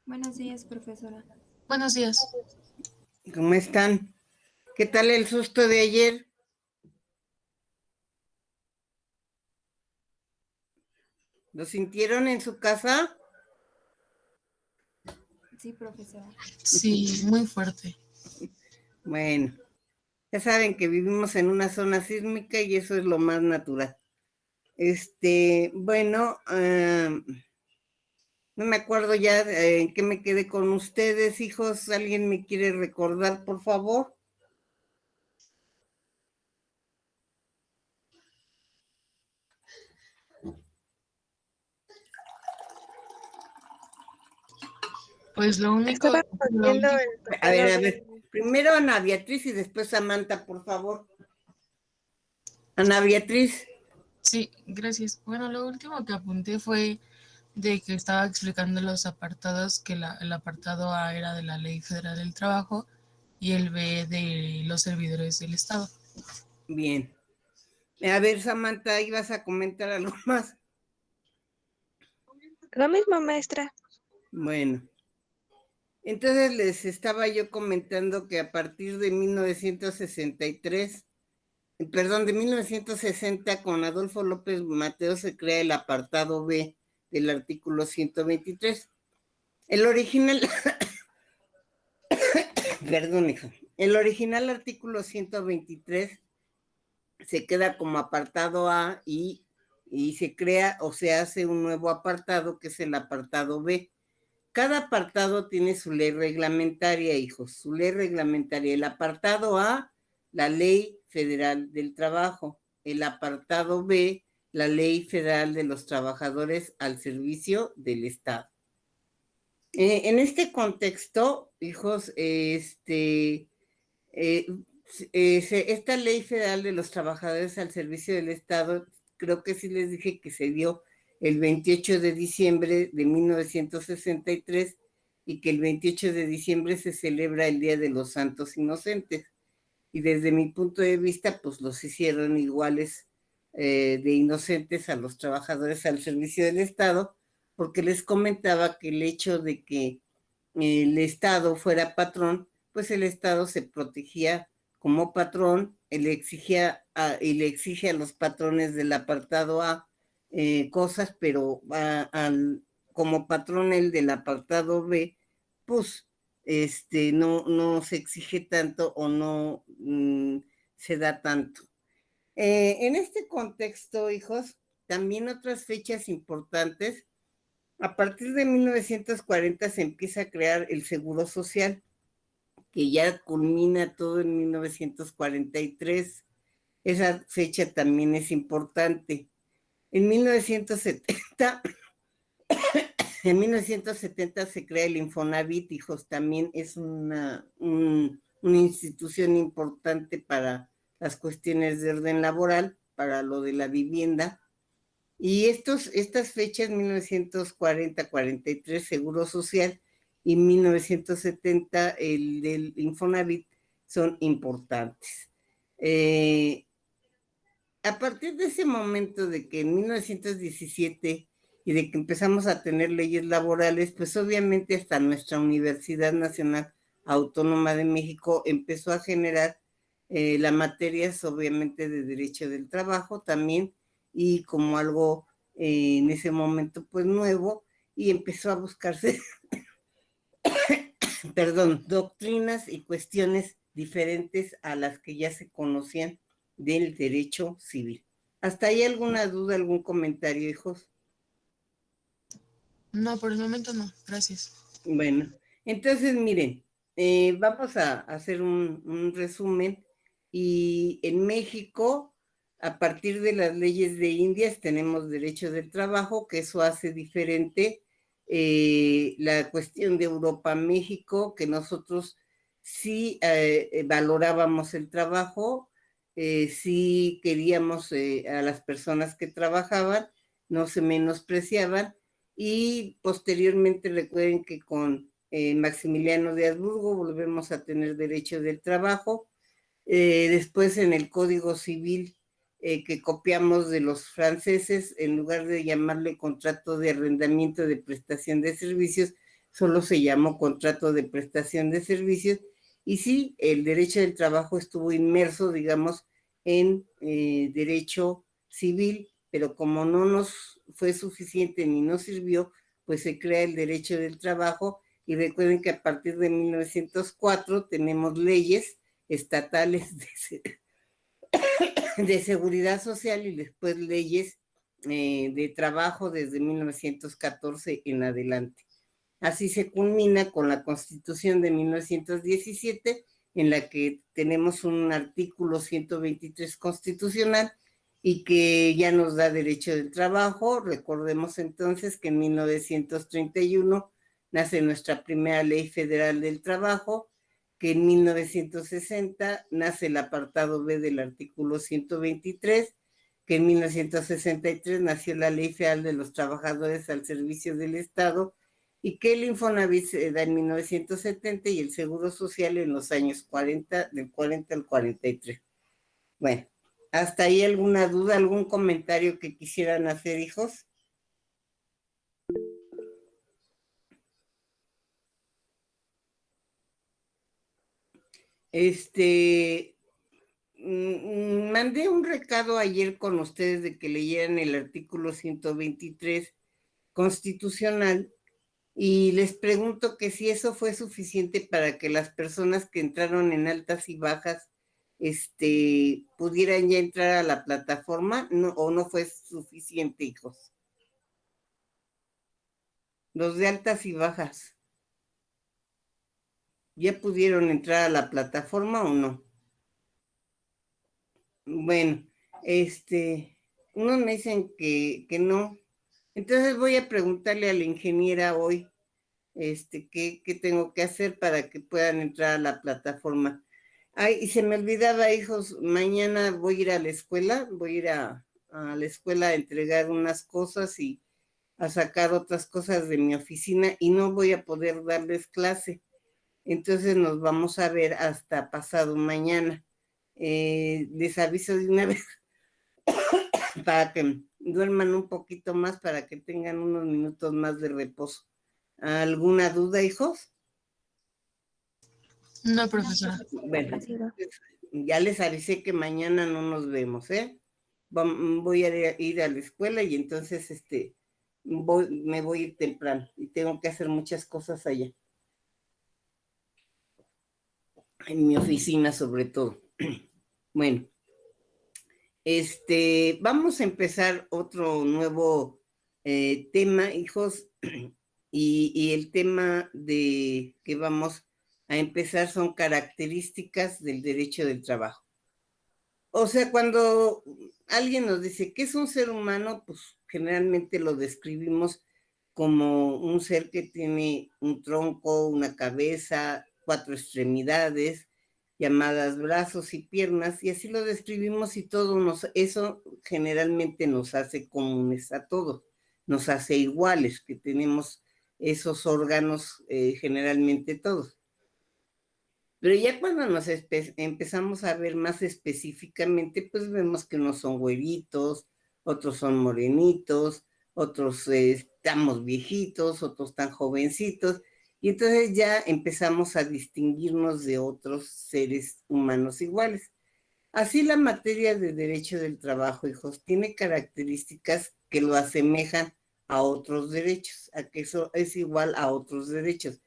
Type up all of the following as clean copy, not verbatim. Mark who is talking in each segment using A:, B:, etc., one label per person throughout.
A: Buenos días, profesora.
B: Buenos días.
C: ¿Cómo están? ¿Qué tal el susto de ayer? ¿Lo sintieron en su casa?
A: Sí, profesora.
B: Sí, muy fuerte.
C: Bueno, ya saben que vivimos en una zona sísmica y eso es lo más natural. Bueno, no me acuerdo ya en qué me quedé con ustedes, hijos. ¿Alguien me quiere recordar, por favor?
B: Pues lo único...
D: Estaba poniendo el
C: A ver. Primero Ana Beatriz y después Samantha, por favor. Ana Beatriz.
B: Sí, gracias. Bueno, lo último que apunté fue de que estaba explicando los apartados, que el apartado A era de la Ley Federal del Trabajo y el B de los servidores del Estado.
C: Bien. A ver, Samantha, ¿ibas a comentar algo más?
D: Lo mismo, maestra.
C: Bueno. Entonces les estaba yo comentando que a partir de 1963, de 1960, con Adolfo López Mateos se crea el apartado B del artículo 123. El original, perdón, hijo, el original artículo 123 se queda como apartado A y se crea o se hace un nuevo apartado que es el apartado B. Cada apartado tiene su ley reglamentaria, hijos, su ley reglamentaria. El apartado A, la Ley Federal del Trabajo. El apartado B, la Ley Federal de los Trabajadores al Servicio del Estado. En este contexto, hijos, esta Ley Federal de los Trabajadores al Servicio del Estado, creo que sí les dije que se dio el 28 de diciembre de 1963 y que el 28 de diciembre se celebra el Día de los Santos Inocentes. Y desde mi punto de vista, pues los hicieron iguales de inocentes a los trabajadores al servicio del Estado, porque les comentaba que el hecho de que el Estado fuera patrón, pues el Estado se protegía como patrón, le exige a los patrones del apartado A cosas, pero como patrón el del apartado B, pues no se exige tanto o no se da tanto. En este contexto, hijos, también otras fechas importantes. A partir de 1940 se empieza a crear el Seguro Social, que ya culmina todo en 1943. Esa fecha también es importante. En 1970, en 1970 se crea el Infonavit, hijos, también es una institución importante para las cuestiones de orden laboral, para lo de la vivienda. Y estas fechas, 1940-43, Seguro Social, y 1970, el del Infonavit, son importantes. A partir de ese momento de que en 1917 y de que empezamos a tener leyes laborales, pues obviamente hasta nuestra Universidad Nacional Autónoma de México empezó a generar las materias, obviamente, de Derecho del Trabajo también, y como algo en ese momento pues nuevo, y empezó a buscarse, doctrinas y cuestiones diferentes a las que ya se conocían del derecho civil. ¿Hasta ahí alguna duda, algún comentario, hijos?
B: No, por el momento no. Gracias.
C: Bueno, entonces miren, vamos a hacer un resumen. Y en México, a partir de las leyes de Indias, tenemos derecho del trabajo, que eso hace diferente la cuestión de Europa-México, que nosotros sí valorábamos el trabajo, sí queríamos a las personas que trabajaban, no se menospreciaban. Y posteriormente recuerden que con Maximiliano de Habsburgo volvemos a tener derecho del trabajo. Después en el Código Civil que copiamos de los franceses, en lugar de llamarle contrato de arrendamiento de prestación de servicios, solo se llamó contrato de prestación de servicios, y sí, el derecho del trabajo estuvo inmerso, digamos, en derecho civil, pero como no nos fue suficiente ni nos sirvió, pues se crea el derecho del trabajo, y recuerden que a partir de 1904 tenemos leyes estatales de seguridad social y después leyes de trabajo desde 1914 en adelante. Así se culmina con la Constitución de 1917, en la que tenemos un artículo 123 constitucional y que ya nos da derecho del trabajo. Recordemos entonces que en 1931 nace nuestra primera ley federal del trabajo, que en 1960 nace el apartado B del artículo 123, que en 1963 nació la Ley Federal de los Trabajadores al Servicio del Estado, y que el Infonavit se da en 1970 y el Seguro Social en los años 40, del 40 al 43. Bueno, ¿hasta ahí alguna duda, algún comentario que quisieran hacer, hijos? Mandé un recado ayer con ustedes de que leyeran el artículo 123 constitucional, y les pregunto que si eso fue suficiente para que las personas que entraron en altas y bajas pudieran ya entrar a la plataforma, ¿no? ¿O no fue suficiente, hijos? Los de altas y bajas, ¿ya pudieron entrar a la plataforma o no? Bueno, unos me dicen que no. Entonces voy a preguntarle a la ingeniera hoy, qué tengo que hacer para que puedan entrar a la plataforma. Ay, y se me olvidaba, hijos, mañana voy a ir a la escuela, a la escuela a entregar unas cosas y a sacar otras cosas de mi oficina, y no voy a poder darles clase. Entonces nos vamos a ver hasta pasado mañana. Les aviso de una vez para que duerman un poquito más, para que tengan unos minutos más de reposo. ¿Alguna duda, hijos?
B: No, profesora.
C: Bueno,
A: Profesora.
C: ya les avisé que mañana no nos vemos, ¿eh? Voy a ir a la escuela, y entonces me voy a ir temprano y tengo que hacer muchas cosas allá, en mi oficina sobre todo. Bueno, vamos a empezar otro nuevo tema, hijos, y el tema de que vamos a empezar son características del derecho del trabajo. O sea, cuando alguien nos dice ¿qué es un ser humano?, pues generalmente lo describimos como un ser que tiene un tronco, una cabeza, 4 extremidades, llamadas brazos y piernas, y así lo describimos, y eso generalmente nos hace comunes a todos, nos hace iguales, que tenemos esos órganos generalmente todos. Pero ya cuando nos empezamos a ver más específicamente, pues vemos que unos son güeritos, otros son morenitos, otros estamos viejitos, otros tan jovencitos, y entonces ya empezamos a distinguirnos de otros seres humanos iguales. Así la materia de derecho del trabajo, hijos, tiene características que lo asemejan a otros derechos, a que eso es igual a otros derechos,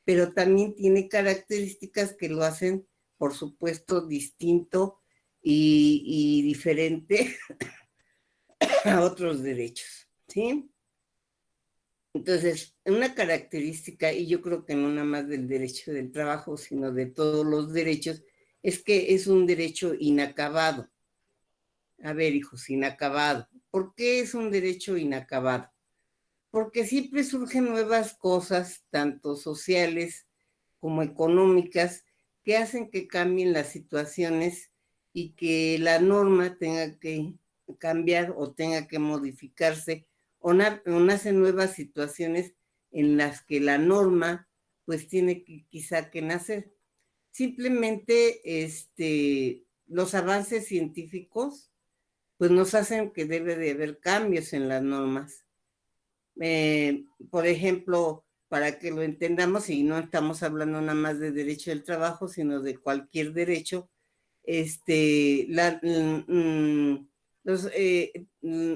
C: pero también tiene características que lo hacen, por supuesto, distinto y diferente a otros derechos, ¿sí? Entonces, una característica, y yo creo que no nada más del derecho del trabajo, sino de todos los derechos, es que es un derecho inacabado. A ver, hijos, inacabado. ¿Por qué es un derecho inacabado? Porque siempre surgen nuevas cosas, tanto sociales como económicas, que hacen que cambien las situaciones y que la norma tenga que cambiar o tenga que modificarse, o nacen nuevas situaciones en las que la norma pues tiene que quizá que nacer. Simplemente los avances científicos pues nos hacen que debe de haber cambios en las normas. Por ejemplo, para que lo entendamos, y no estamos hablando nada más de derecho del trabajo, sino de cualquier derecho. El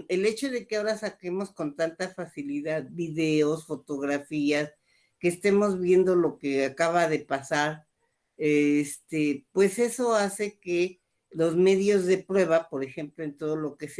C: hecho de que ahora saquemos con tanta facilidad videos, fotografías, que estemos viendo lo que acaba de pasar, pues eso hace que los medios de prueba, por ejemplo, en todo lo que es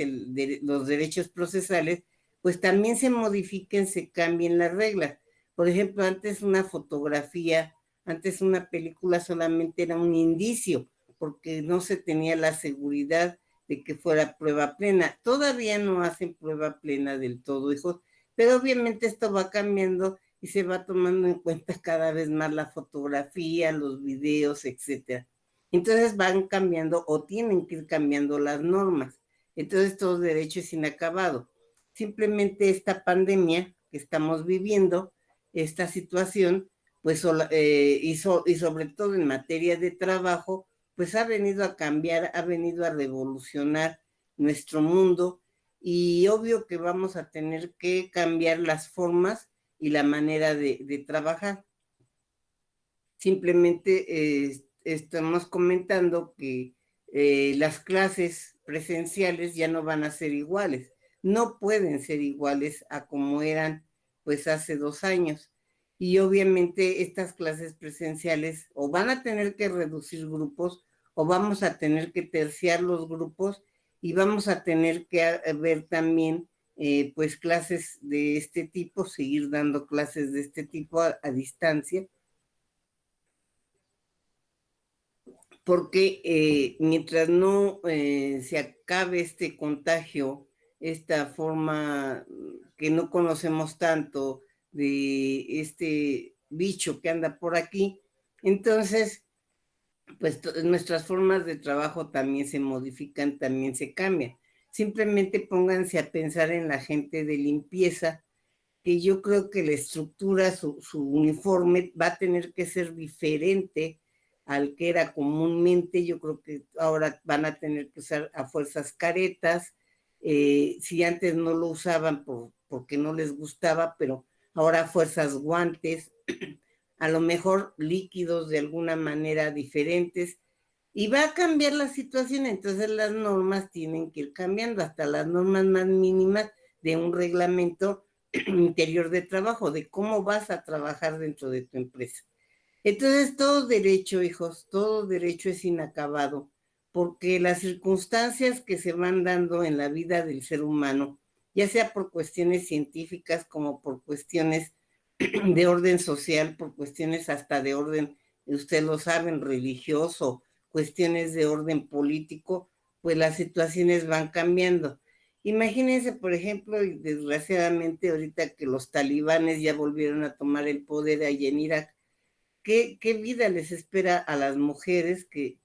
C: los derechos procesales, pues también se modifiquen, se cambien las reglas. Por ejemplo, antes una fotografía, antes una película solamente era un indicio, porque no se tenía la seguridad de que fuera prueba plena. Todavía no hacen prueba plena del todo, hijos, pero obviamente esto va cambiando y se va tomando en cuenta cada vez más la fotografía, los videos, etcétera. Entonces van cambiando o tienen que ir cambiando las normas. Entonces todo derecho es inacabado. Simplemente esta pandemia que estamos viviendo, esta situación, pues y sobre todo en materia de trabajo, pues ha venido a cambiar, ha venido a revolucionar nuestro mundo, y obvio que vamos a tener que cambiar las formas y la manera de trabajar. Simplemente estamos comentando que las clases presenciales ya no van a ser iguales, no pueden ser iguales a como eran pues hace 2 años. Y obviamente estas clases presenciales o van a tener que reducir grupos o vamos a tener que terciar los grupos, y vamos a tener que ver también pues clases de este tipo, seguir dando clases de este tipo a distancia, porque mientras no se acabe este contagio, esta forma que no conocemos tanto de este bicho que anda por aquí, entonces pues nuestras formas de trabajo también se modifican, también se cambian. Simplemente pónganse a pensar en la gente de limpieza, que yo creo que la estructura, su uniforme va a tener que ser diferente al que era comúnmente. Yo creo que ahora van a tener que usar a fuerzas caretas, si antes no lo usaban porque no les gustaba, pero ahora a fuerzas guantes, a lo mejor líquidos de alguna manera diferentes, y va a cambiar la situación. Entonces las normas tienen que ir cambiando, hasta las normas más mínimas de un reglamento interior de trabajo, de cómo vas a trabajar dentro de tu empresa. Entonces todo derecho, hijos, todo derecho es inacabado, porque las circunstancias que se van dando en la vida del ser humano, ya sea por cuestiones científicas como por cuestiones de orden social, por cuestiones hasta de orden, ustedes lo saben, religioso, cuestiones de orden político, pues las situaciones van cambiando. Imagínense, por ejemplo, y desgraciadamente ahorita que los talibanes ya volvieron a tomar el poder allá en Irak, ¿qué vida les espera a las mujeres que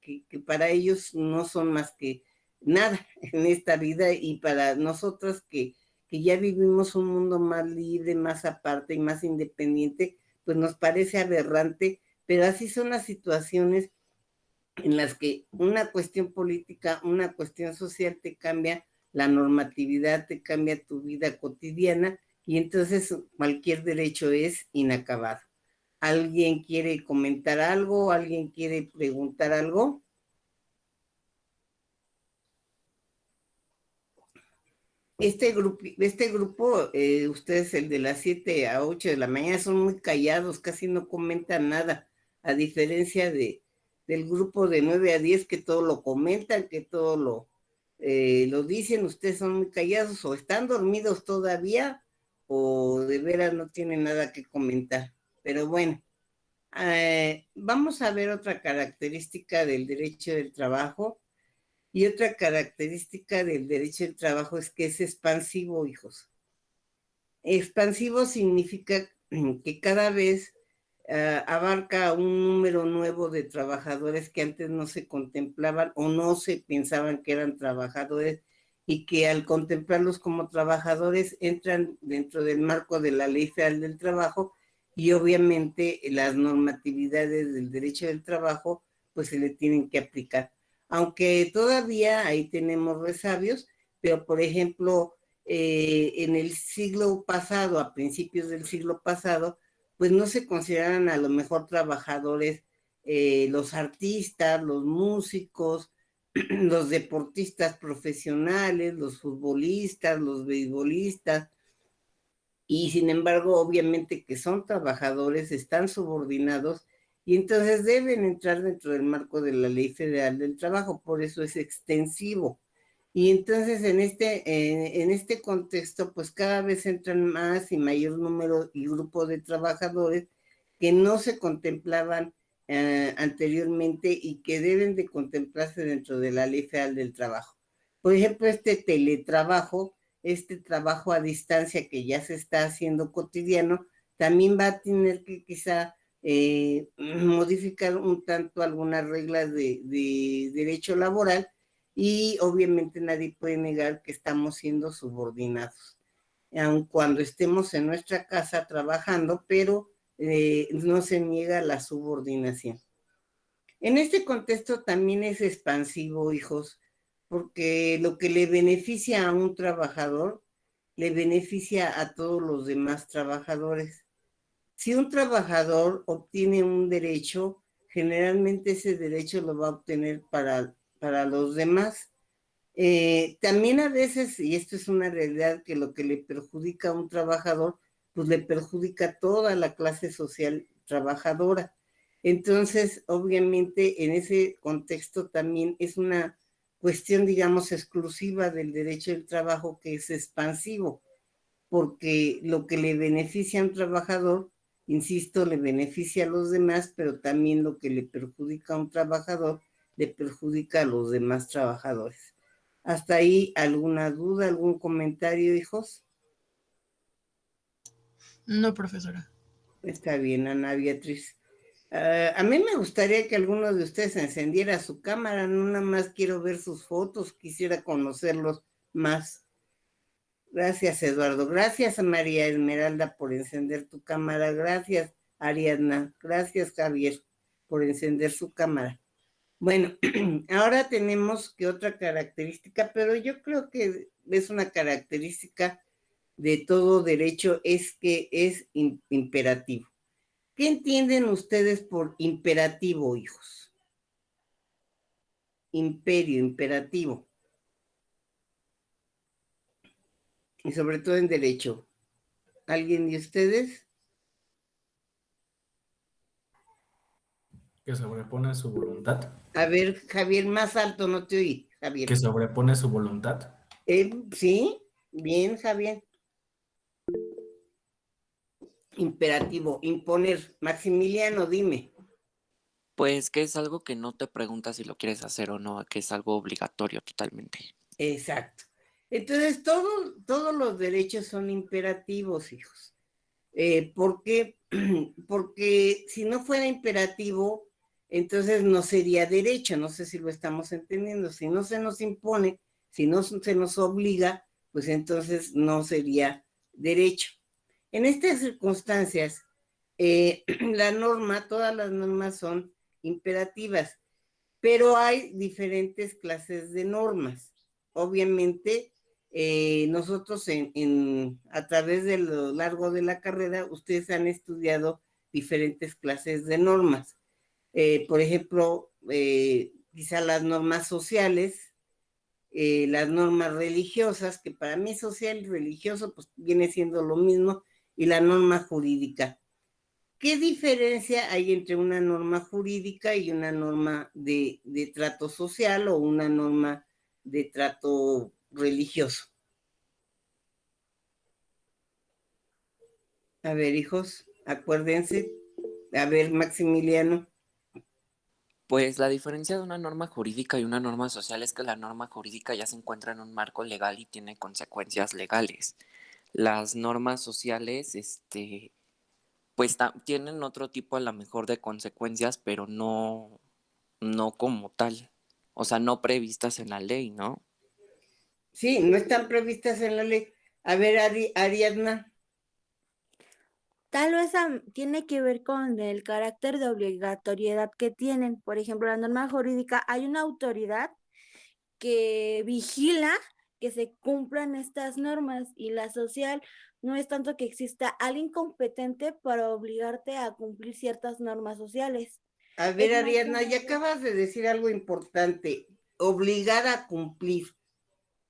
C: para ellos no son más que nada en esta vida, y para nosotras que ya vivimos un mundo más libre, más aparte y más independiente, pues nos parece aberrante, pero así son las situaciones en las que una cuestión política, una cuestión social te cambia la normatividad, te cambia tu vida cotidiana, y entonces cualquier derecho es inacabado. ¿Alguien quiere comentar algo? ¿Alguien quiere preguntar algo? Este grupo, ustedes, el de las 7 a 8 de la mañana, son muy callados, casi no comentan nada, a diferencia del grupo de 9 a 10 que todo lo comentan, que todo lo dicen. Ustedes son muy callados, o están dormidos todavía, o de veras no tienen nada que comentar. Pero bueno, vamos a ver otra característica del derecho del trabajo. Y otra característica del derecho del trabajo es que es expansivo, hijos. Expansivo significa que cada vez abarca un número nuevo de trabajadores que antes no se contemplaban o no se pensaban que eran trabajadores, y que al contemplarlos como trabajadores entran dentro del marco de la Ley Federal del Trabajo, y obviamente las normatividades del derecho del trabajo pues se le tienen que aplicar. Aunque todavía ahí tenemos resabios, pero por ejemplo, en el siglo pasado, a principios del siglo pasado, pues no se consideran a lo mejor trabajadores los artistas, los músicos, los deportistas profesionales, los futbolistas, los beisbolistas, y sin embargo, obviamente que son trabajadores, están subordinados y entonces deben entrar dentro del marco de la Ley Federal del Trabajo, por eso es extensivo. Y entonces en este contexto, pues cada vez entran más y mayor número y grupo de trabajadores que no se contemplaban anteriormente y que deben de contemplarse dentro de la Ley Federal del Trabajo. Por ejemplo, este teletrabajo, este trabajo a distancia que ya se está haciendo cotidiano, también va a tener que quizá modificar un tanto algunas reglas de derecho laboral y obviamente nadie puede negar que estamos siendo subordinados, aun cuando estemos en nuestra casa trabajando, pero no se niega la subordinación. En este contexto también es expansivo, hijos, porque lo que le beneficia a un trabajador, le beneficia a todos los demás trabajadores. Si un trabajador obtiene un derecho, generalmente ese derecho lo va a obtener para los demás. También a veces, y esto es una realidad, que lo que le perjudica a un trabajador, pues le perjudica a toda la clase social trabajadora. Entonces, obviamente, en ese contexto también es una cuestión, digamos, exclusiva del derecho del trabajo que es expansivo, porque lo que le beneficia a un trabajador, insisto, le beneficia a los demás, pero también lo que le perjudica a un trabajador, le perjudica a los demás trabajadores. ¿Hasta ahí alguna duda, algún comentario, hijos?
B: No, profesora.
C: Está bien, Ana Beatriz. A mí me gustaría que alguno de ustedes encendiera su cámara, no nada más quiero ver sus fotos, quisiera conocerlos más. Gracias, Eduardo. Gracias a María Esmeralda por encender tu cámara. Gracias, Ariadna. Gracias, Javier, por encender su cámara. Bueno, ahora tenemos que otra característica, pero yo creo que es una característica de todo derecho, es que es imperativo. ¿Qué entienden ustedes por imperativo, hijos? Imperio, imperativo. Y sobre todo en derecho. ¿Alguien de ustedes?
E: Que sobrepone su voluntad.
C: A ver, Javier, más alto, no te oí, Javier.
E: Que sobrepone su voluntad.
C: Sí, bien, Javier. Imperativo, imponer. Maximiliano, dime.
F: Pues que es algo que no te preguntas si lo quieres hacer o no, que es algo obligatorio totalmente.
C: Exacto. Entonces, todos los derechos son imperativos, hijos. ¿Por qué? Porque si no fuera imperativo, entonces no sería derecho, no sé si lo estamos entendiendo. Si no se nos impone, si no se nos obliga, pues entonces no sería derecho. En estas circunstancias, la norma, todas las normas son imperativas, pero hay diferentes clases de normas. Obviamente, nosotros a través de lo largo de la carrera, ustedes han estudiado diferentes clases de normas. Por ejemplo, quizá las normas sociales, las normas religiosas, que para mí social y religioso pues viene siendo lo mismo, y la norma jurídica. ¿Qué diferencia hay entre una norma jurídica y una norma de trato social o una norma de trato religioso? A ver, hijos, acuérdense. A ver, Maximiliano.
F: Pues la diferencia de una norma jurídica y una norma social es que la norma jurídica ya se encuentra en un marco legal y tiene consecuencias legales. Las normas sociales, pues tienen otro tipo a lo mejor de consecuencias, pero no como tal. O sea, no previstas en la ley, ¿no?
C: Sí, no están previstas en la ley. A ver, Ariadna.
G: Tal vez tiene que ver con el carácter de obligatoriedad que tienen. Por ejemplo, la norma jurídica, hay una autoridad que vigila que se cumplan estas normas, y la social no es tanto que exista alguien competente para obligarte a cumplir ciertas normas sociales.
C: A ver,
G: Es más
C: Ariadna,
G: como
C: ya
G: de-
C: acabas de decir algo importante, obligar a cumplir.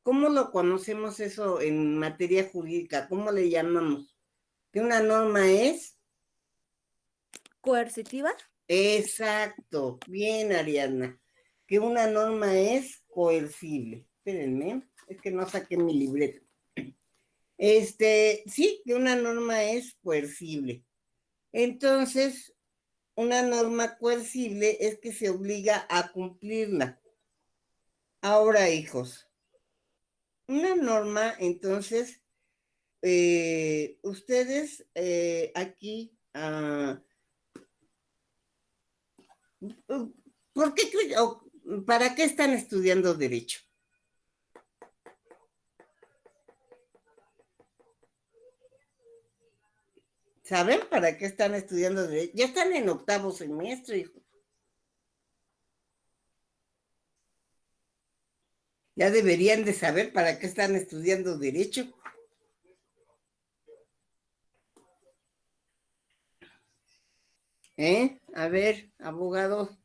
C: ¿Cómo lo conocemos eso en materia jurídica? ¿Cómo le llamamos? ¿Que una norma es?
G: coercitiva.
C: Exacto, bien, Ariadna. Que una norma es coercible. Espérenme, es que no saqué mi libreta. Sí, que una norma es coercible. Entonces, una norma coercible es que se obliga a cumplirla. Ahora, hijos, una norma, entonces, ustedes aquí, ¿por qué creen, o para qué están estudiando derecho? ¿Saben para qué están estudiando derecho? Ya están en octavo semestre, hijos. Ya deberían de saber para qué están estudiando derecho. A ver, abogado.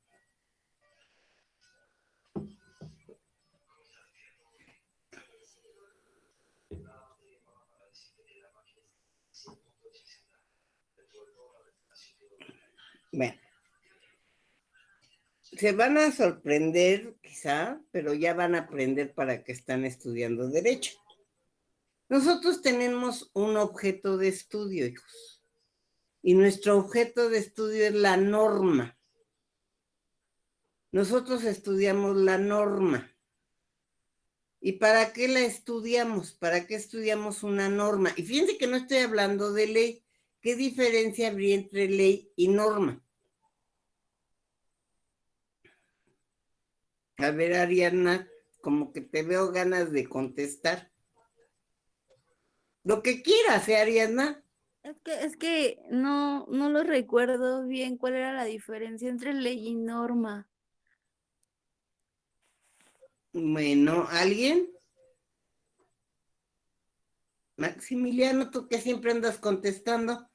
C: Bueno, se van a sorprender quizá, pero ya van a aprender para qué están estudiando derecho. Nosotros tenemos un objeto de estudio, hijos, y nuestro objeto de estudio es la norma. Nosotros estudiamos la norma. ¿Y para qué la estudiamos? ¿Para qué estudiamos una norma? Y fíjense que no estoy hablando de ley. ¿Qué diferencia habría entre ley y norma? A ver, Ariana, como que te veo ganas de contestar. Lo que quieras, Ariana.
G: Es que no lo recuerdo bien cuál era la diferencia entre ley y norma.
C: Bueno, ¿alguien? Maximiliano, tú que siempre andas contestando.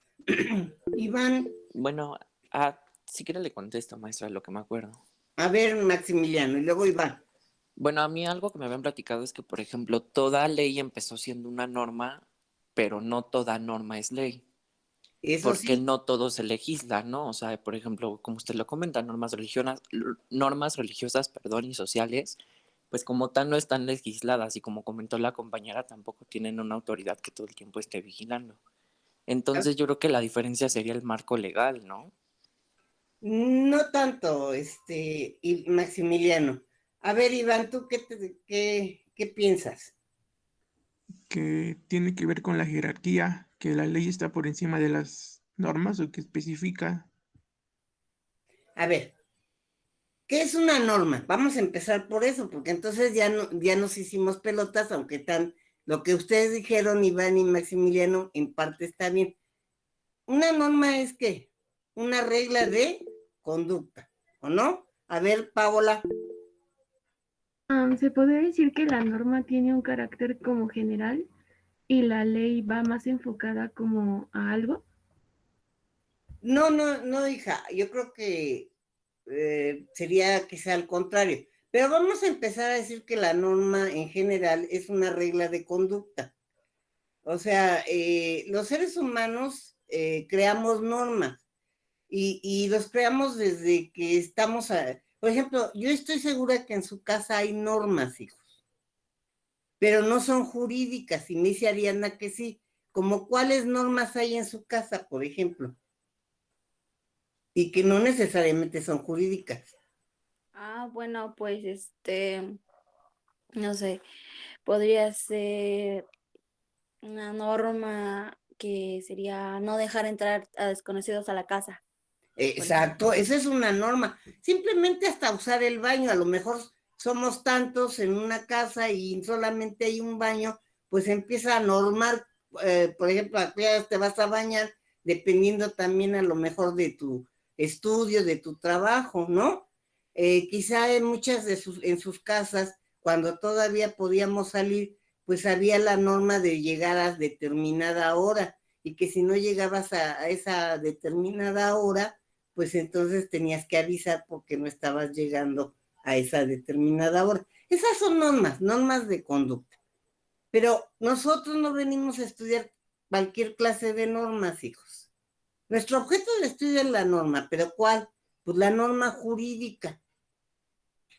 C: Iván,
F: Bueno, si quiere le contesto, maestra, lo que me acuerdo.
C: a ver, Maximiliano, y luego Iván.
F: Bueno, a mí algo que me habían platicado es que, por ejemplo, toda ley empezó siendo una norma, pero no toda norma es ley,
C: Eso
F: porque
C: sí,
F: no todo se legisla, ¿no? O sea, por ejemplo, como usted lo comenta, normas religiosas, perdón, y sociales, pues como tal no están legisladas y como comentó la compañera, tampoco tienen una autoridad que todo el tiempo esté vigilando. Entonces yo creo que la diferencia sería el marco legal, ¿no?
C: no tanto, y Maximiliano. A ver, Iván, ¿tú qué piensas?
H: Que tiene que ver con la jerarquía, que la ley está por encima de las normas o que especifica.
C: A ver, ¿qué es una norma? Vamos a empezar por eso, porque entonces ya nos hicimos pelotas, aunque lo que ustedes dijeron, Iván y Maximiliano, en parte está bien. Una norma es ¿qué? Una regla de conducta, ¿o no? A ver, Paola.
A: Se podría decir que la norma tiene un carácter como general y la ley va más enfocada como a algo.
C: No, hija, yo creo que sería quizá al contrario. Pero vamos a empezar a decir que la norma en general es una regla de conducta. O sea, los seres humanos creamos normas y los creamos desde que por ejemplo, yo estoy segura que en su casa hay normas, hijos, pero no son jurídicas, y me dice Ariana que sí. ¿Como cuáles normas hay en su casa, por ejemplo? Y que no necesariamente son jurídicas.
G: Bueno, pues no sé, podría ser una norma que sería no dejar entrar a desconocidos a la casa.
C: Exacto, esa es una norma. Simplemente hasta usar el baño, a lo mejor somos tantos en una casa y solamente hay un baño, pues empieza a normar, por ejemplo, a qué horas te vas a bañar, dependiendo también a lo mejor de tu estudio, de tu trabajo, ¿no? Quizá en en sus casas, cuando todavía podíamos salir, pues había la norma de llegar a determinada hora y que si no llegabas a esa determinada hora, pues entonces tenías que avisar porque no estabas llegando a esa determinada hora. Esas son normas de conducta. Pero nosotros no venimos a estudiar cualquier clase de normas, hijos. Nuestro objeto de estudio es la norma, pero ¿cuál? Pues la norma jurídica.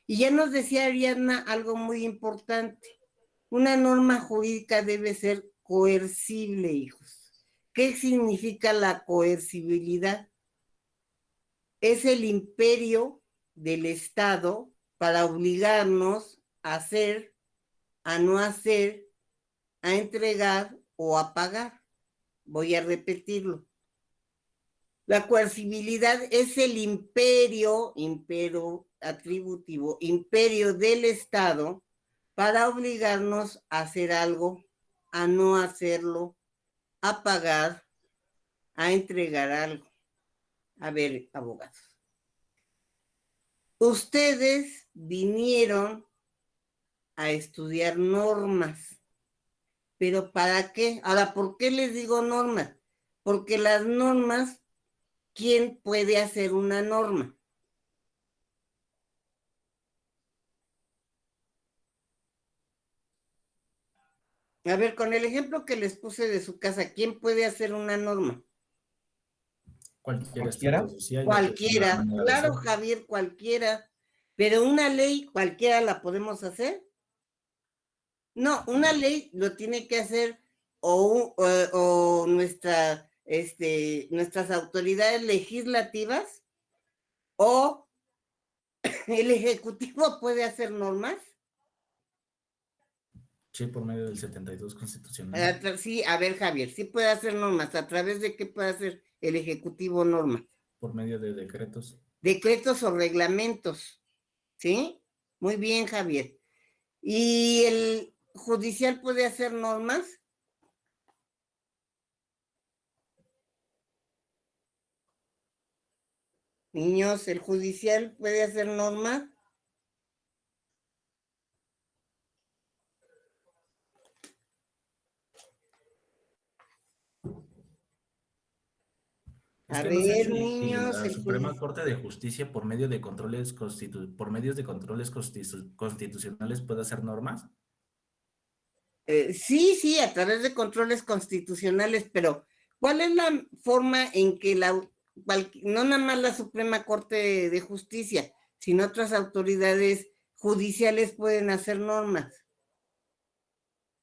C: Y ya nos decía Ariadna algo muy importante. Una norma jurídica debe ser coercible, hijos. ¿Qué significa la coercibilidad? Es el imperio del Estado para obligarnos a hacer, a no hacer, a entregar o a pagar. Voy a repetirlo. La coercibilidad es el imperio atributivo, imperio del Estado para obligarnos a hacer algo, a no hacerlo, a pagar, a entregar algo. A ver, abogados. Ustedes vinieron a estudiar normas. ¿Pero para qué? Ahora, ¿por qué les digo normas? Porque las normas, ¿quién puede hacer una norma? A ver, con el ejemplo que les puse de su casa, ¿quién puede hacer una norma?
E: Cualquier
I: ¿Cualquiera?
E: estrato social.
C: Cualquiera, claro, Javier, cualquiera. Pero una ley, ¿cualquiera la podemos hacer? No, una ley lo tiene que hacer o nuestras autoridades legislativas o el Ejecutivo puede hacer normas.
E: Sí, por medio del 72 constitucional.
C: Sí, a ver, Javier, sí puede hacer normas. ¿A través de qué puede hacer el Ejecutivo normas?
E: Por medio de decretos.
C: Decretos o reglamentos, ¿sí? Muy bien, Javier. ¿Y el judicial puede hacer normas? Niños, ¿el judicial puede hacer normas?
E: Es
C: A
E: que no sé
C: ver,
E: si
C: niños,
E: la
C: el
E: Suprema
C: judicial.
E: Corte de Justicia por medio de controles constitucionales puede hacer normas.
C: Sí, a través de controles constitucionales, pero ¿cuál es la forma en que no nada más la Suprema Corte de Justicia, sino otras autoridades judiciales pueden hacer normas?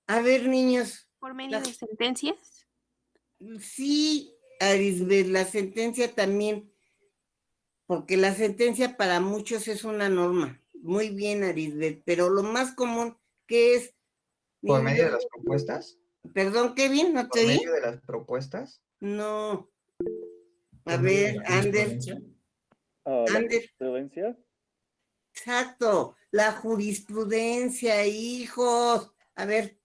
C: A ver, niños.
J: ¿Por medio de sentencias?
C: Sí, Arisbet, la sentencia también, porque la sentencia para muchos es una norma. Muy bien, Arisbet, pero lo más común que es...
I: ¿Por medio de las propuestas?
C: Perdón, Kevin, ¿no te
I: ¿Por
C: oí?
I: medio de las propuestas?
C: No. A
E: ¿Por medio de
C: ver,
E: la
C: Ander.
E: jurisprudencia?
K: ¿La
C: Ander.
K: jurisprudencia?
C: Exacto, la jurisprudencia, hijos. A ver,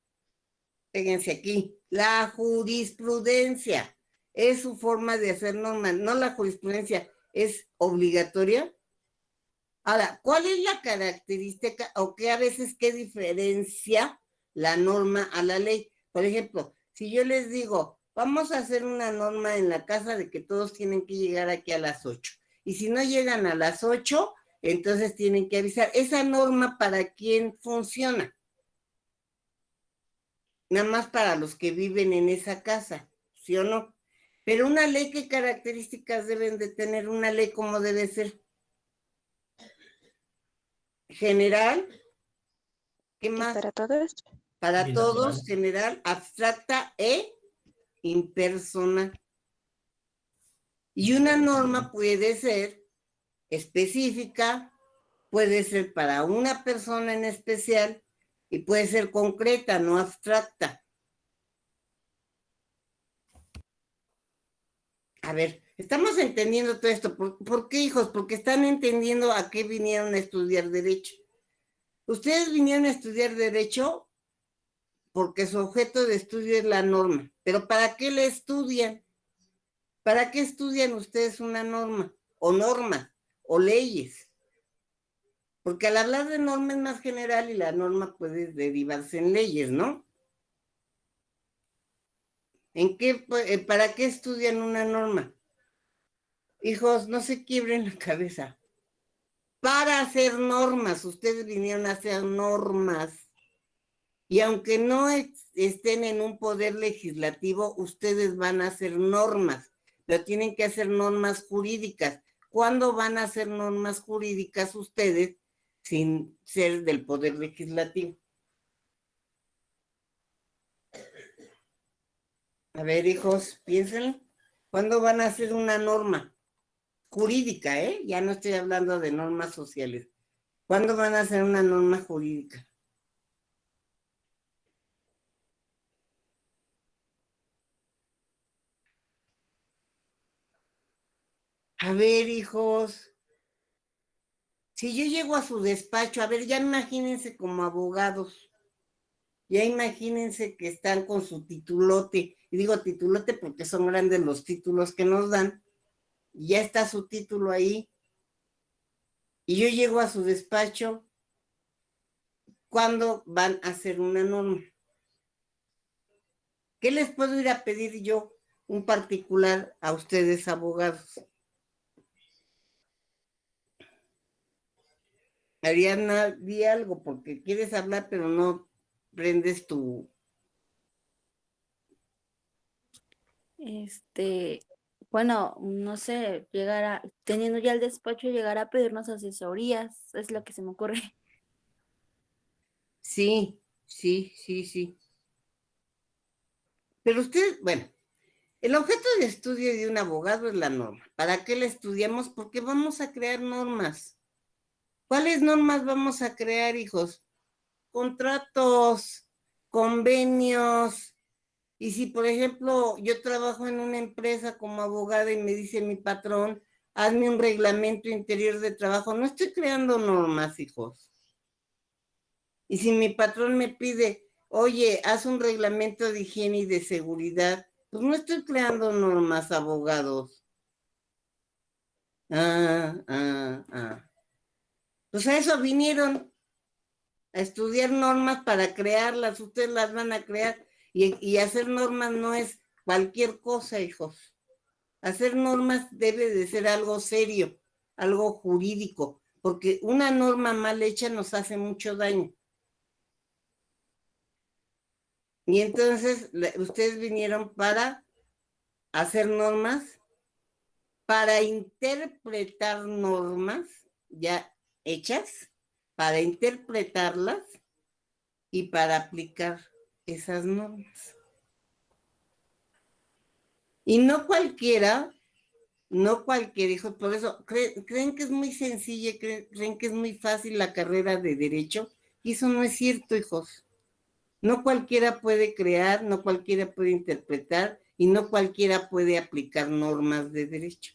C: péguense aquí. La jurisprudencia es su forma de hacer normas, no la jurisprudencia es obligatoria. Ahora, ¿cuál es la característica o qué a veces qué diferencia la norma a la ley? Por ejemplo, si yo les digo, vamos a hacer una norma en la casa de que todos tienen que llegar aquí a las 8. Y si no llegan a las 8, entonces tienen que avisar. ¿Esa norma para quién funciona? Nada más para los que viven en esa casa, ¿sí o no? Pero una ley, ¿qué características deben de tener una ley como debe ser? General, ¿qué más?
D: Para todos.
C: Para
E: Bilateral.
C: todos, general, abstracta e impersonal. Y una norma puede ser específica, puede ser para una persona en especial y puede ser concreta, no abstracta. A ver, estamos entendiendo todo esto. ¿Por qué, hijos? Porque están entendiendo a qué vinieron a estudiar derecho. Ustedes vinieron a estudiar derecho porque su objeto de estudio es la norma. ¿Pero para qué la estudian? ¿Para qué estudian ustedes una norma? O normas, o leyes. Porque al hablar de norma es más general y la norma puede derivarse en leyes, ¿no? ¿Para qué estudian una norma? Hijos, no se quiebren la cabeza. Para hacer normas, ustedes vinieron a hacer normas. Y aunque no estén en un poder legislativo, ustedes van a hacer normas, pero tienen que hacer normas jurídicas. ¿Cuándo van a hacer normas jurídicas ustedes sin ser del poder legislativo? A ver, hijos, piénsenlo. ¿Cuándo van a hacer una norma jurídica, Ya no estoy hablando de normas sociales. ¿Cuándo van a hacer una norma jurídica? A ver, hijos, si yo llego a su despacho, a ver, ya imagínense como abogados, ya imagínense que están con su titulote, y digo titulote porque son grandes los títulos que nos dan, y ya está su título ahí, y yo llego a su despacho, ¿cuándo van a hacer una norma? ¿Qué les puedo ir a pedir yo, un particular, a ustedes abogados? Ariana, di algo, porque quieres hablar, pero no prendes tu...
G: Bueno, no sé, teniendo ya el despacho, llegar a pedirnos asesorías, es lo que se me ocurre.
C: Sí. Pero usted, bueno, el objeto de estudio de un abogado es la norma. ¿Para qué la estudiamos? Porque vamos a crear normas. ¿Cuáles normas vamos a crear, hijos? Contratos, convenios. Y si, por ejemplo, yo trabajo en una empresa como abogada y me dice mi patrón, hazme un reglamento interior de trabajo, no estoy creando normas, hijos. Y si mi patrón me pide, oye, haz un reglamento de higiene y de seguridad, pues no estoy creando normas, abogados. Pues a eso vinieron, a estudiar normas para crearlas, ustedes las van a crear. Y hacer normas no es cualquier cosa, hijos. Hacer normas debe de ser algo serio, algo jurídico, porque una norma mal hecha nos hace mucho daño. Y entonces ustedes vinieron para hacer normas, para interpretar normas ya hechas, para interpretarlas y para aplicar esas normas. Y no cualquiera, hijo, por eso creen que es muy sencilla, creen que es muy fácil la carrera de derecho, y eso no es cierto, hijos. No cualquiera puede crear, no cualquiera puede interpretar, y no cualquiera puede aplicar normas de derecho.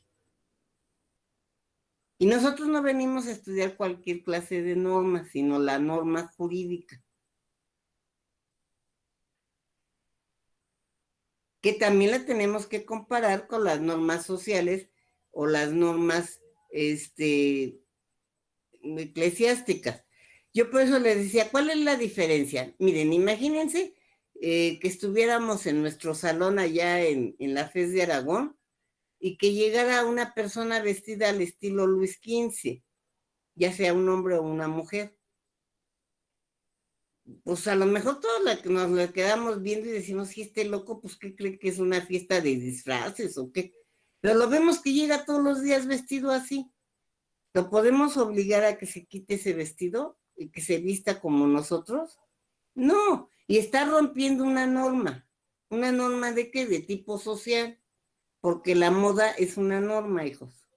C: Y nosotros no venimos a estudiar cualquier clase de norma, sino la norma jurídica, que también la tenemos que comparar con las normas sociales o las normas eclesiásticas. Yo por eso les decía, ¿cuál es la diferencia? Miren, imagínense que estuviéramos en nuestro salón allá en la FES de Aragón y que llegara una persona vestida al estilo Luis XV, ya sea un hombre o una mujer. Pues a lo mejor todos nos la quedamos viendo y decimos, si este loco, pues ¿qué cree que es una fiesta de disfraces o qué? Pero lo vemos que llega todos los días vestido así. ¿Lo podemos obligar a que se quite ese vestido y que se vista como nosotros? No, y está rompiendo una norma. ¿Una norma de qué? De tipo social, porque la moda es una norma, hijos.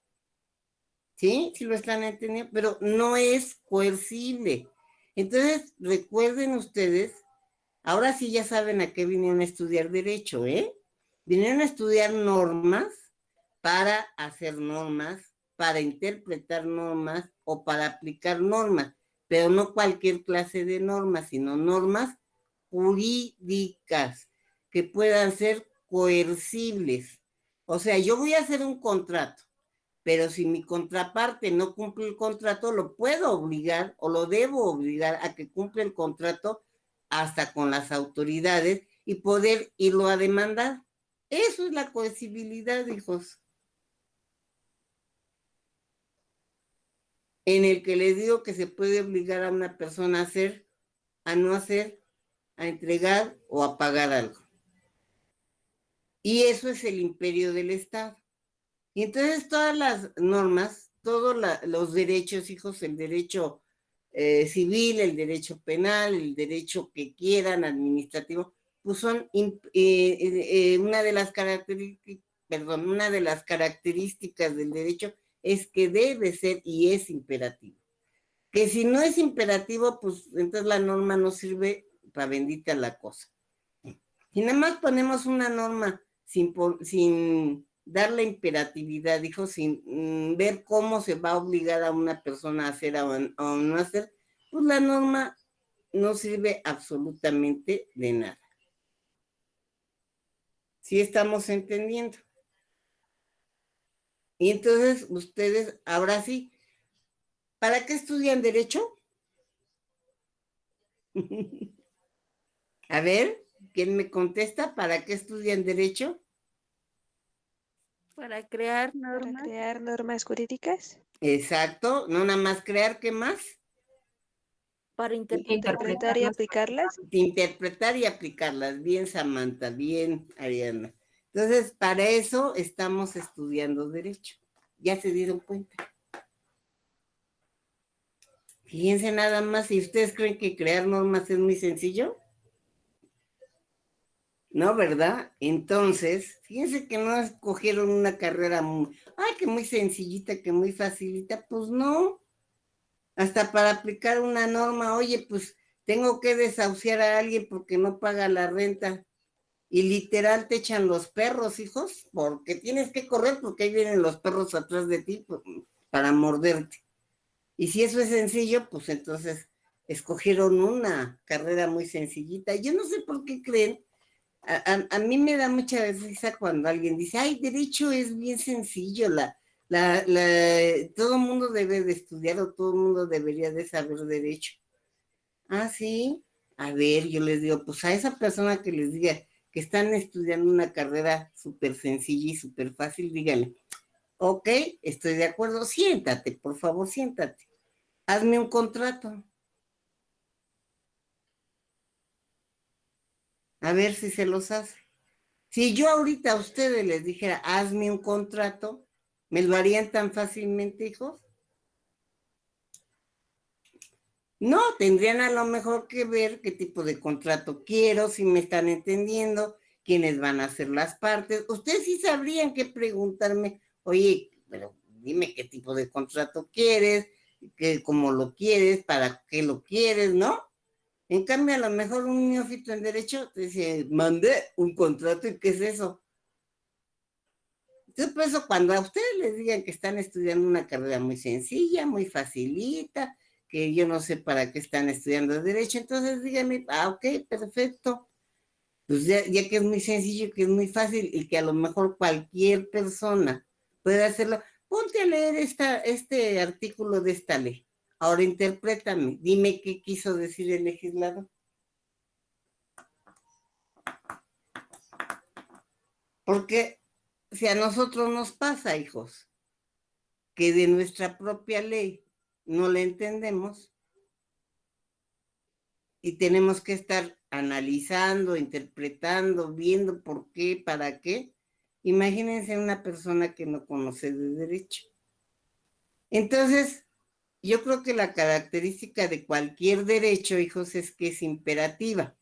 C: ¿Sí? ¿Sí lo están entendiendo? Pero no es coercible. Entonces, recuerden ustedes, ahora sí ya saben a qué vinieron a estudiar derecho, Vinieron a estudiar normas para hacer normas, para interpretar normas o para aplicar normas, pero no cualquier clase de normas, sino normas jurídicas que puedan ser coercibles. O sea, yo voy a hacer un contrato, pero si mi contraparte no cumple el contrato, lo puedo obligar o lo debo obligar a que cumpla el contrato hasta con las autoridades y poder irlo a demandar. Eso es la coercibilidad, hijos. En el que les digo que se puede obligar a una persona a hacer, a no hacer, a entregar o a pagar algo. Y eso es el imperio del Estado. Y entonces todas las normas, todos los derechos, hijos, el derecho civil, el derecho penal, el derecho que quieran, administrativo, pues son una de las características del derecho es que debe ser y es imperativo. Que si no es imperativo, pues entonces la norma no sirve para bendita la cosa. Si nada más ponemos una norma sin darle imperatividad, dijo, sin ver cómo se va a obligar a una persona a hacer o no hacer, pues la norma no sirve absolutamente de nada. ¿Sí estamos entendiendo? Y entonces ustedes, ahora sí, ¿para qué estudian derecho? A ver, ¿quién me contesta? ¿Para qué estudian derecho?
G: Para crear
D: Para
G: normas.
D: crear normas jurídicas,
C: Exacto, no nada más crear, ¿qué más?
G: Para
D: interpretar y aplicarlas.
C: Interpretar y aplicarlas. Bien, Samantha, bien, Ariana. Entonces, para eso estamos estudiando derecho. ¿Ya se dieron cuenta? Fíjense nada más, si ustedes creen que crear normas es muy sencillo, ¿no, verdad? Entonces, fíjense que no escogieron una carrera que muy sencillita, que muy facilita, pues no. Hasta para aplicar una norma, oye, pues tengo que desahuciar a alguien porque no paga la renta. Y literal te echan los perros, hijos, porque tienes que correr porque ahí vienen los perros atrás de ti para morderte. Y si eso es sencillo, pues entonces escogieron una carrera muy sencillita. Yo no sé por qué creen. A mí me da mucha risa cuando alguien dice, ay, derecho es bien sencillo, todo el mundo debe de estudiar o todo el mundo debería de saber derecho. Ah, sí. A ver, yo les digo, pues a esa persona que les diga que están estudiando una carrera súper sencilla y súper fácil, díganle, ok, estoy de acuerdo, siéntate, por favor, siéntate. Hazme un contrato. A ver si se los hace. Si yo ahorita a ustedes les dijera, hazme un contrato, ¿me lo harían tan fácilmente, hijos? No, tendrían a lo mejor que ver qué tipo de contrato quiero, si me están entendiendo, quiénes van a ser las partes. Ustedes sí sabrían qué preguntarme, oye, pero dime qué tipo de contrato quieres, cómo lo quieres, para qué lo quieres, ¿no? En cambio, a lo mejor un neófito en derecho te dice, mandé un contrato, ¿y qué es eso? Entonces, por eso, cuando a ustedes les digan que están estudiando una carrera muy sencilla, muy facilita, que yo no sé para qué están estudiando derecho, entonces díganme, ok, perfecto. Pues ya que es muy sencillo, que es muy fácil y que a lo mejor cualquier persona puede hacerlo, ponte a leer este artículo de esta ley. Ahora interprétame, dime qué quiso decir el legislador. Porque si a nosotros nos pasa, hijos, que de nuestra propia ley no la entendemos y tenemos que estar analizando, interpretando, viendo por qué, para qué, imagínense una persona que no conoce de derecho. Entonces, yo creo que la característica de cualquier derecho, hijos, es que es imperativa,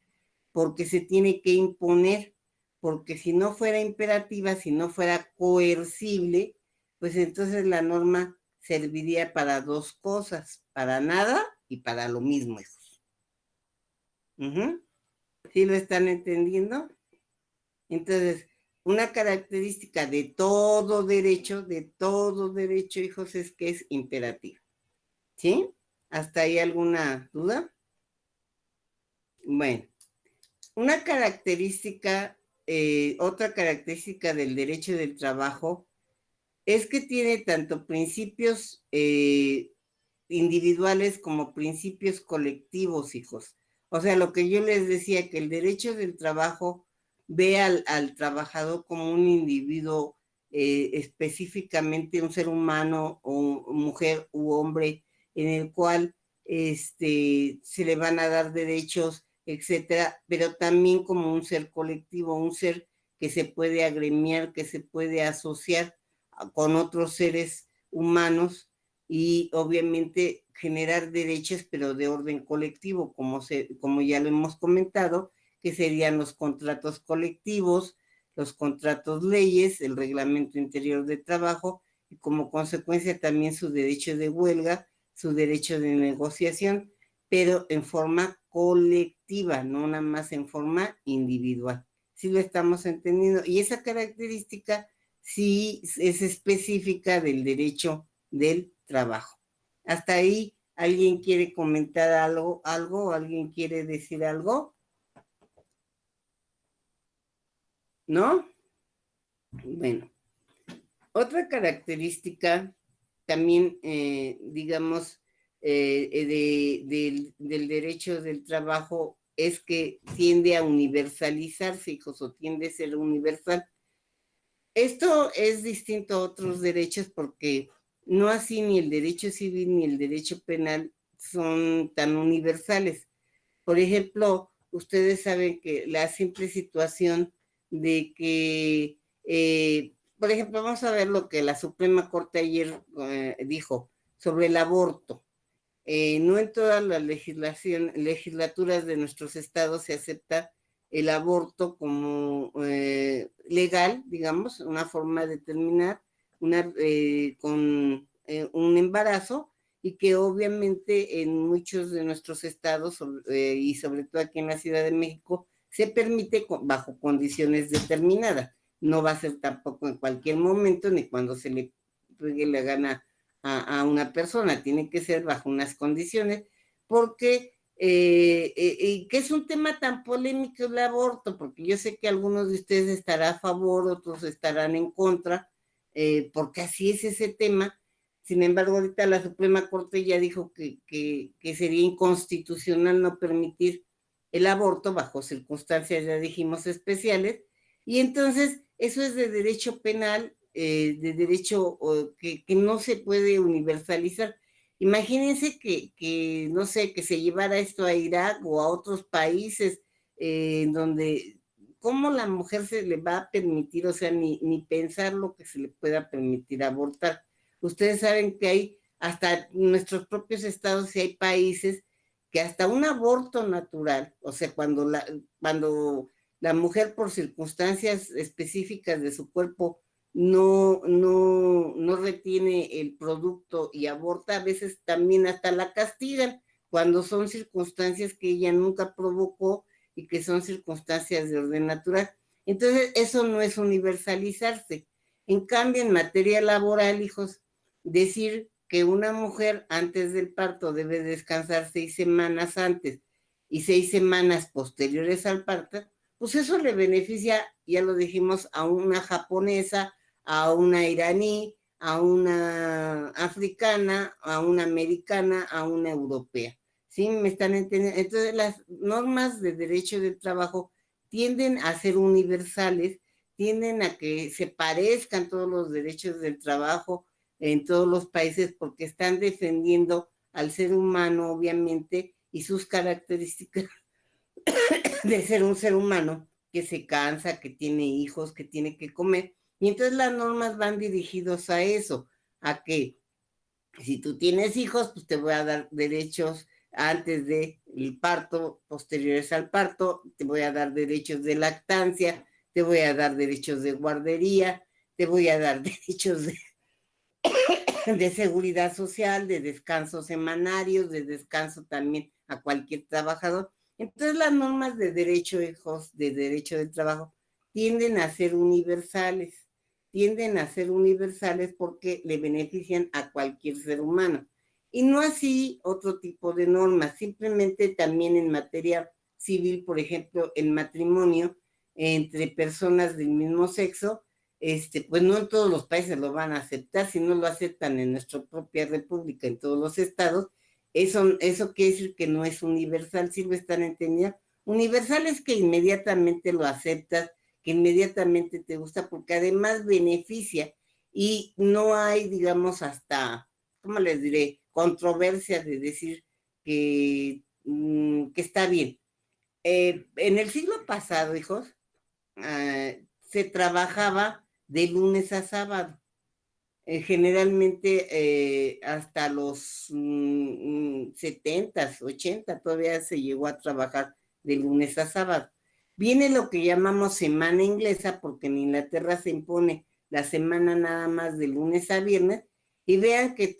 C: porque se tiene que imponer, porque si no fuera imperativa, si no fuera coercible, pues entonces la norma serviría para dos cosas, para nada y para lo mismo, hijos. ¿Sí lo están entendiendo? Entonces, una característica de todo derecho, hijos, es que es imperativo. ¿Sí? ¿Hasta ahí alguna duda? Bueno, una característica, otra característica del derecho del trabajo es que tiene tanto principios individuales como principios colectivos, hijos. O sea, lo que yo les decía, que el derecho del trabajo ve al trabajador como un individuo, específicamente un ser humano o mujer u hombre, en el cual se le van a dar derechos, etcétera, pero también como un ser colectivo, un ser que se puede agremiar, que se puede asociar con otros seres humanos y obviamente generar derechos, pero de orden colectivo, como ya lo hemos comentado, que serían los contratos colectivos, los contratos leyes, el reglamento interior de trabajo y como consecuencia también su derecho de huelga, su derecho de negociación, pero en forma colectiva, no nada más en forma individual. Sí lo estamos entendiendo. Y esa característica sí es específica del derecho del trabajo. Hasta ahí, ¿alguien quiere comentar algo? ¿Alguien quiere decir algo? ¿No? Bueno, otra característica también, digamos, del derecho del trabajo es que tiende a universalizarse, hijos, o tiende a ser universal. Esto es distinto a otros derechos porque no así ni el derecho civil ni el derecho penal son tan universales. Por ejemplo, ustedes saben que la simple situación de que, por ejemplo, vamos a ver lo que la Suprema Corte ayer dijo sobre el aborto. No en todas las legislaturas de nuestros estados se acepta el aborto como legal, digamos, una forma de terminar con un embarazo, y que obviamente en muchos de nuestros estados y sobre todo aquí en la Ciudad de México se permite bajo condiciones determinadas. No va a ser tampoco en cualquier momento ni cuando se le pegue la gana a una persona, tiene que ser bajo unas condiciones, porque que es un tema tan polémico el aborto, porque yo sé que algunos de ustedes estarán a favor, otros estarán en contra, porque así es ese tema. Sin embargo, ahorita la Suprema Corte ya dijo que sería inconstitucional no permitir el aborto bajo circunstancias, ya dijimos, especiales, y entonces eso es de derecho penal, de derecho que no se puede universalizar. Imagínense que, no sé, que se llevara esto a Irak o a otros países donde, ¿cómo la mujer se le va a permitir? O sea, ni pensar lo que se le pueda permitir abortar. Ustedes saben que hay hasta en nuestros propios estados y hay países que hasta un aborto natural, o sea, cuando la mujer por circunstancias específicas de su cuerpo no retiene el producto y aborta, a veces también hasta la castigan cuando son circunstancias que ella nunca provocó y que son circunstancias de orden natural. Entonces, eso no es universalizarse. En cambio, en materia laboral, hijos, decir que una mujer antes del parto debe descansar 6 semanas antes y 6 semanas posteriores al parto, pues eso le beneficia, ya lo dijimos, a una japonesa, a una iraní, a una africana, a una americana, a una europea. ¿Sí? ¿Me están entendiendo? Entonces, las normas de derecho del trabajo tienden a ser universales, tienden a que se parezcan todos los derechos del trabajo en todos los países porque están defendiendo al ser humano, obviamente, y sus características de ser un ser humano que se cansa, que tiene hijos, que tiene que comer. Y entonces las normas van dirigidos a eso, a que si tú tienes hijos, pues te voy a dar derechos antes del parto, posteriores al parto, te voy a dar derechos de lactancia, te voy a dar derechos de guardería, te voy a dar derechos de seguridad social, de descanso semanarios, de descanso también a cualquier trabajador. Entonces las normas de derecho, hijos, de derecho del trabajo, tienden a ser universales porque le benefician a cualquier ser humano. Y no así otro tipo de normas, simplemente también en materia civil, por ejemplo, el matrimonio entre personas del mismo sexo, pues no en todos los países lo van a aceptar, si no lo aceptan en nuestra propia república, en todos los estados, eso quiere decir que no es universal, ¿sí lo están entendiendo? Universal es que inmediatamente lo aceptas, que inmediatamente te gusta porque además beneficia y no hay, digamos, hasta, ¿cómo les diré?, controversia de decir que está bien. En el siglo pasado, hijos, se trabajaba de lunes a sábado. Generalmente hasta los 70s, 80 todavía se llegó a trabajar de lunes a sábado. Viene lo que llamamos semana inglesa, porque en Inglaterra se impone la semana nada más de lunes a viernes, y vean que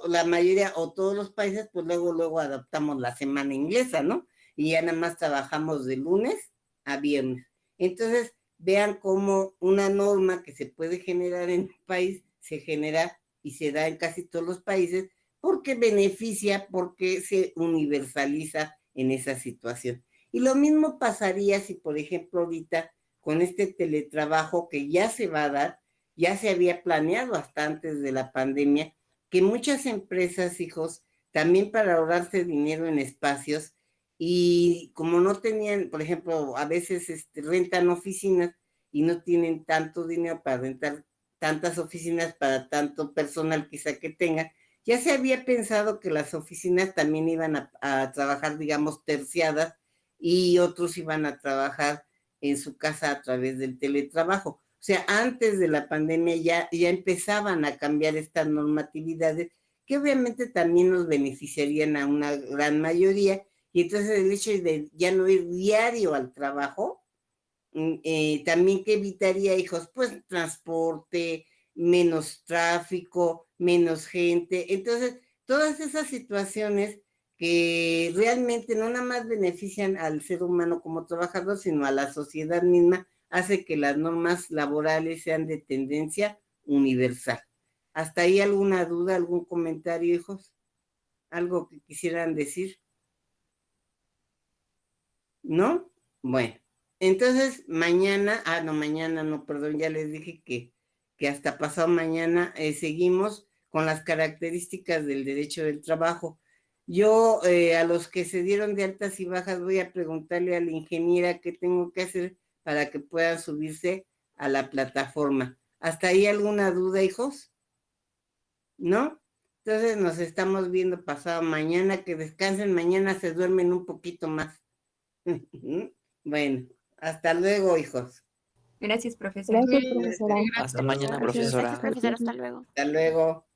C: la mayoría o todos los países, pues luego adaptamos la semana inglesa, ¿no? Y ya nada más trabajamos de lunes a viernes. Entonces, vean cómo una norma que se puede generar en un país se genera y se da en casi todos los países porque beneficia, porque se universaliza en esa situación. Y lo mismo pasaría si, por ejemplo, ahorita con este teletrabajo que ya se va a dar, ya se había planeado hasta antes de la pandemia, que muchas empresas, hijos, también para ahorrarse dinero en espacios, y como no tenían, por ejemplo, a veces rentan oficinas y no tienen tanto dinero para rentar tantas oficinas para tanto personal quizá que tengan, ya se había pensado que las oficinas también iban a trabajar, digamos, terciadas, y otros iban a trabajar en su casa a través del teletrabajo. O sea, antes de la pandemia ya empezaban a cambiar estas normatividades que obviamente también nos beneficiarían a una gran mayoría, y entonces el hecho de ya no ir diario al trabajo, también que evitaría, hijos, pues transporte, menos tráfico, menos gente. Entonces, todas esas situaciones que realmente no nada más benefician al ser humano como trabajador, sino a la sociedad misma, hace que las normas laborales sean de tendencia universal. ¿Hasta ahí alguna duda, algún comentario, hijos? ¿Algo que quisieran decir? ¿No? Bueno. Entonces, mañana no, perdón, ya les dije que hasta pasado mañana seguimos con las características del derecho del trabajo. Yo a los que se dieron de altas y bajas voy a preguntarle a la ingeniera qué tengo que hacer para que puedan subirse a la plataforma. ¿Hasta ahí alguna duda, hijos? ¿No? Entonces nos estamos viendo pasado mañana, que descansen, mañana se duermen un poquito más. Bueno. Hasta luego, hijos.
J: Gracias, profesora.
B: Gracias,
F: Hasta mañana, profesora.
J: Gracias, profesora. Hasta luego.
C: Hasta luego.